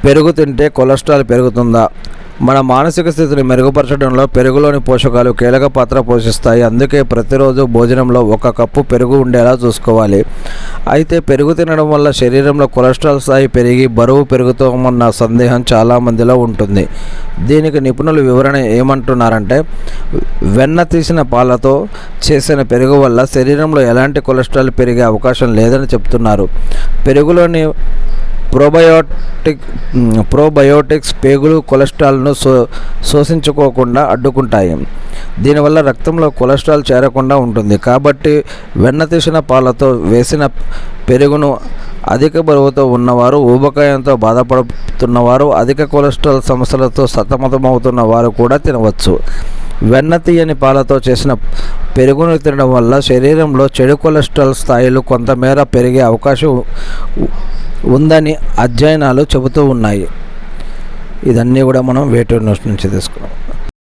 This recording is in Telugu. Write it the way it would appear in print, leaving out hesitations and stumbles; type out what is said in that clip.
పెరుగు తింటే కొలెస్ట్రాల్ పెరుగుతుందా? మన మానసిక స్థితిని మెరుగుపరచడంలో పెరుగులోని పోషకాలు కీలక పాత్ర పోషిస్తాయి. అందుకే ప్రతిరోజు భోజనంలో 1 కప్పు పెరుగు ఉండేలా చూసుకోవాలి. అయితే పెరుగు తినడం వల్ల శరీరంలో కొలెస్ట్రాల్ స్థాయి పెరిగి బరువు పెరుగుతామన్న సందేహం చాలామందిలో ఉంటుంది. దీనికి నిపుణులు వివరణ ఏమంటున్నారంటే, వెన్న తీసిన పాలతో చేసిన పెరుగు వల్ల శరీరంలో ఎలాంటి కొలెస్ట్రాల్ పెరిగే అవకాశం లేదని చెప్తున్నారు. పెరుగులోని ప్రోబయోటిక్స్ పేగులు కొలెస్ట్రాల్ను శోషించుకోకుండా అడ్డుకుంటాయి. దీనివల్ల రక్తంలో కొలెస్ట్రాల్ చేరకుండా ఉంటుంది. కాబట్టి వెన్న తీసిన పాలతో వేసిన పెరుగును అధిక బరువుతో ఉన్నవారు, ఊబకాయంతో బాధపడుతున్నవారు, అధిక కొలెస్ట్రాల్ సమస్యలతో సతమతమవుతున్న వారు కూడా తినవచ్చు. వెన్న తీయని పాలతో చేసిన పెరుగును తినడం వల్ల శరీరంలో చెడు కొలెస్ట్రాల్ స్థాయిలు కొంతమేర పెరిగే అవకాశం ఉందని అధ్యయనాలు చెబుతూ ఉన్నాయి. ఇదన్నీ కూడా మనం వేటూరు న్యూస్ నుంచి తీసుకున్నాం.